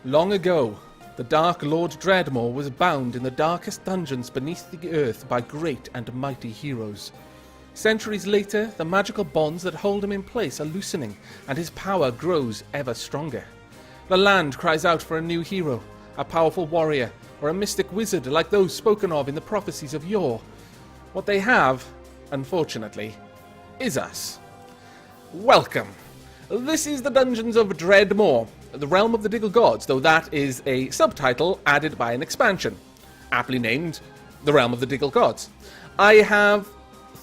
Long ago, the Dark Lord Dredmor was bound in the darkest dungeons beneath the earth by great and mighty heroes. Centuries later, the magical bonds that hold him in place are loosening, and his power grows ever stronger. The land cries out for a new hero, a powerful warrior, or a mystic wizard like those spoken of in the prophecies of yore. What they have, unfortunately, is us. Welcome. This is the Dungeons of Dredmor, the realm of the Diggle Gods, though that is a subtitle added by an expansion, aptly named the realm of the Diggle Gods. I have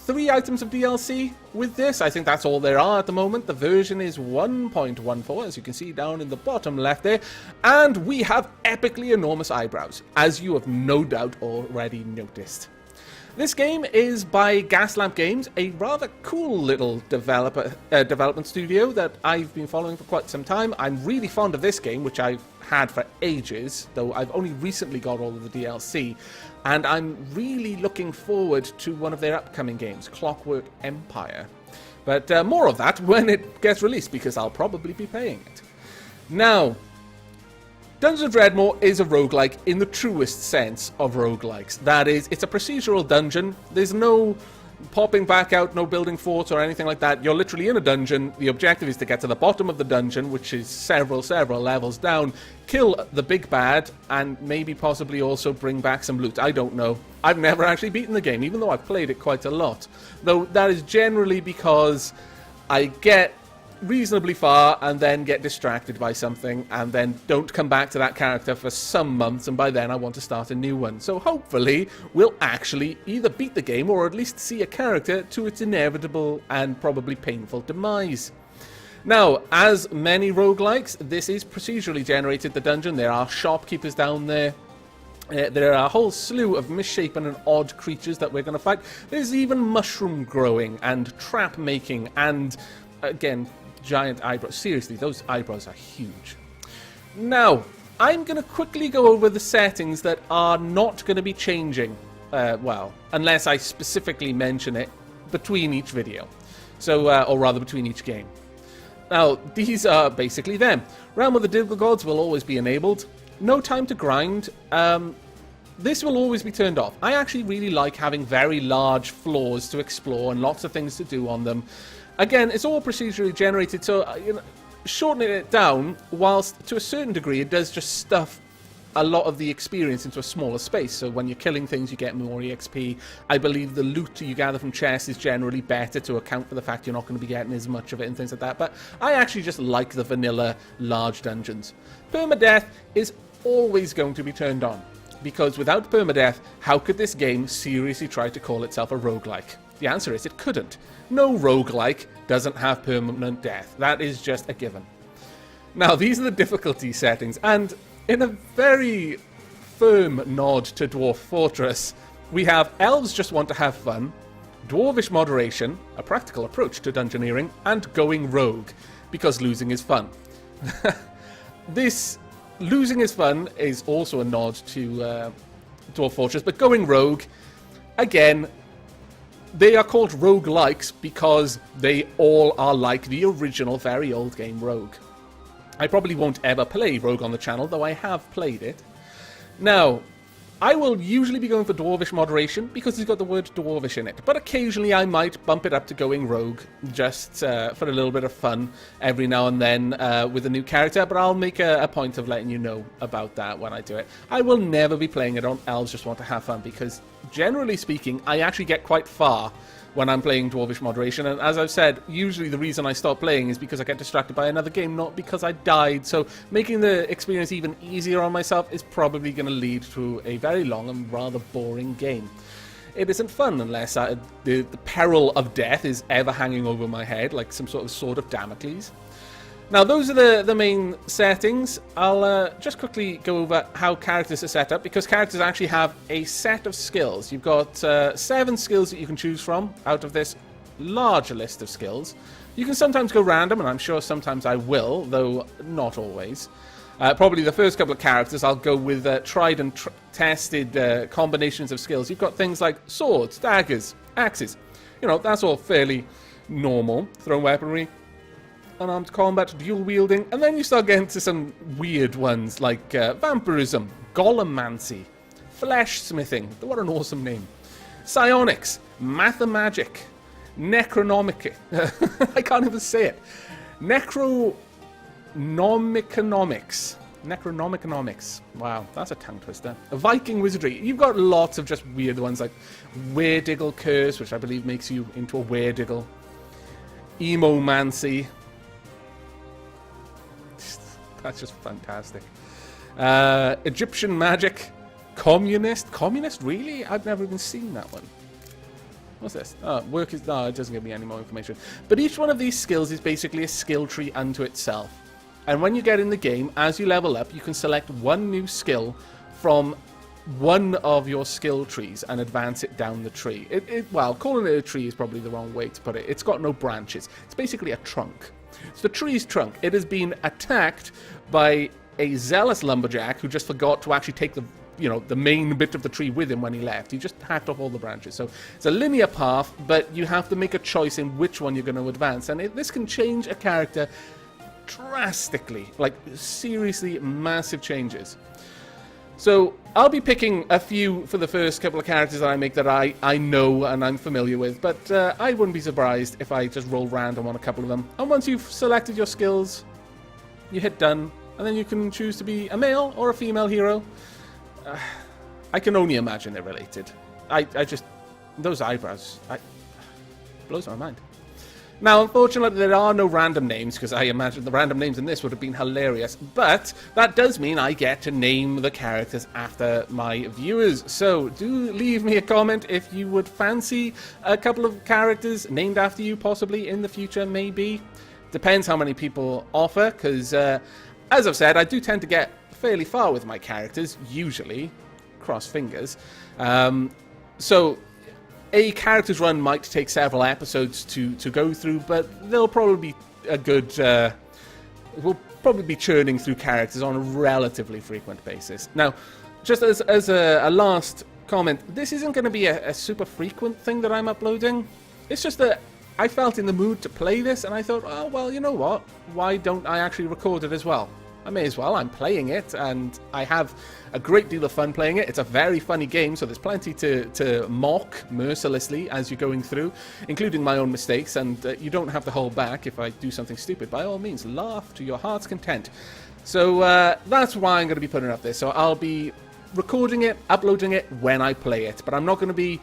3 items of DLC with this. I think that's all there are at the moment. The version is 1.14, as you can see down in the bottom left there, and we have epically enormous eyebrows, as you have no doubt already noticed. This game is by Gaslamp Games, a rather cool little development studio that I've been following for quite some time. I'm really fond of this game, which I've had for ages, though I've only recently got all of the DLC, and I'm really looking forward to one of their upcoming games, Clockwork Empire. But more of that when it gets released, because I'll probably be playing it. Now, Dungeons of Dredmor is a roguelike in the truest sense of roguelikes. That is, it's a procedural dungeon. There's no popping back out, no building forts or anything like that. You're literally in a dungeon. The objective is to get to the bottom of the dungeon, which is several levels down, kill the big bad, and maybe possibly also bring back some loot. I don't know. I've never actually beaten the game, even though I've played it quite a lot. Though that is generally because I get reasonably far and then get distracted by something and then don't come back to that character for some months, and by then I want to start a new one. So hopefully we'll actually either beat the game or at least see a character to its inevitable and probably painful demise. Now, as many roguelikes, this is procedurally generated, the dungeon. There are shopkeepers down there. There are a whole slew of misshapen and odd creatures that we're going to fight. There's even mushroom growing and trap making and, again, giant eyebrows. Seriously, those eyebrows are huge. Now, I'm going to quickly go over the settings that are not going to be changing, well, unless I specifically mention it between each video. So, or rather between each game. Now, these are basically them. Realm of the Diggle Gods will always be enabled. No time to grind. This will always be turned off. I actually really like having very large floors to explore and lots of things to do on them. Again, it's all procedurally generated, so shortening it down, whilst to a certain degree it does just stuff a lot of the experience into a smaller space. So when you're killing things, you get more EXP. I believe the loot you gather from chests is generally better to account for the fact you're not going to be getting as much of it and things like that. But I actually just like the vanilla large dungeons. Permadeath is always going to be turned on, because without permadeath, how could this game seriously try to call itself a roguelike? The answer is it couldn't. No roguelike doesn't have permanent death. That is just a given. Now, these are the difficulty settings, and in a very firm nod to Dwarf Fortress, we have Elves Just Want to Have Fun, Dwarvish Moderation, a practical approach to dungeoneering, and Going Rogue, because losing is fun. This losing is fun is also a nod to Dwarf Fortress, but Going Rogue, again, they are called roguelikes because they all are like the original very old game Rogue. I probably won't ever play Rogue on the channel, though I have played it. Now, I will usually be going for Dwarvish Moderation because it's got the word Dwarvish in it, but occasionally I might bump it up to Going Rogue just for a little bit of fun every now and then with a new character, but I'll make a point of letting you know about that when I do it. I will never be playing it on Elves Just Want to Have Fun because, generally speaking, I actually get quite far when I'm playing Dwarvish Moderation, and as I've said, usually the reason I stop playing is because I get distracted by another game, not because I died, so making the experience even easier on myself is probably going to lead to a very long and rather boring game. It isn't fun unless the peril of death is ever hanging over my head, like some sort of sword of Damocles. Now, those are the main settings. I'll just quickly go over how characters are set up, because characters actually have a set of skills. You've got 7 skills that you can choose from out of this larger list of skills. You can sometimes go random, and I'm sure sometimes I will, though not always. Probably the first couple of characters I'll go with tried and tested combinations of skills. You've got things like swords, daggers, axes. You know, that's all fairly normal thrown weaponry. unarmed combat, dual wielding, and then you start getting to some weird ones like vampirism, golemancy, flesh smithing. What an awesome name. Psionics, mathemagic, necronomic. I can't even say it. Necronomiconomics. Wow, that's a tongue twister. A Viking wizardry. You've got lots of just weird ones like Werediggle Curse, which I believe makes you into a Werediggle. Emomancy. That's just fantastic. Egyptian magic. Communist. Communist? Really? I've never even seen that one. What's this? Oh, work is... No, it doesn't give me any more information. But each one of these skills is basically a skill tree unto itself. And when you get in the game, as you level up, you can select one new skill from one of your skill trees and advance it down the tree. Well, calling it a tree is probably the wrong way to put it. It's got no branches. It's basically a trunk. It's the tree's trunk. It has been attacked by a zealous lumberjack who just forgot to actually take the main bit of the tree with him when he left. He just hacked off all the branches. So it's a linear path, but you have to make a choice in which one you're going to advance. And this can change a character drastically, like seriously massive changes. So I'll be picking a few for the first couple of characters that I make that I know and I'm familiar with, but I wouldn't be surprised if I just roll random on a couple of them. And once you've selected your skills, you hit done, and then you can choose to be a male or a female hero. I can only imagine they're related. I just... Those eyebrows... blows my mind. Now, unfortunately, there are no random names, because I imagine the random names in this would have been hilarious. But that does mean I get to name the characters after my viewers. So do leave me a comment if you would fancy a couple of characters named after you, possibly in the future, maybe. Depends how many people offer, because, as I've said, I do tend to get fairly far with my characters, usually. Cross fingers. So a character's run might take several episodes to go through, but they'll probably be a good... we'll probably be churning through characters on a relatively frequent basis. Now, just as a last comment, this isn't going to be a super frequent thing that I'm uploading. It's just that I felt in the mood to play this, and I thought, oh, well, you know what? Why don't I actually record it as well? I may as well. I'm playing it, and I have a great deal of fun playing it. It's a very funny game, so there's plenty to mock mercilessly as you're going through, including my own mistakes, and you don't have to hold back if I do something stupid. By all means, laugh to your heart's content. So that's why I'm going to be putting up this. So I'll be recording it, uploading it when I play it, but I'm not going to be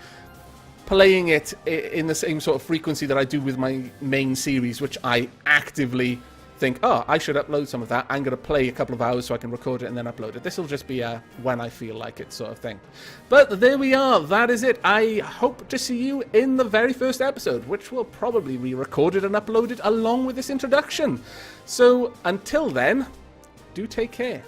playing it in the same sort of frequency that I do with my main series, which I actively think, oh, I should upload some of that. I'm going to play a couple of hours so I can record it and then upload it. This will just be a when I feel like it sort of thing. But there we are. That is it. I hope to see you in the very first episode, which will probably be recorded and uploaded along with this introduction. So until then, do take care.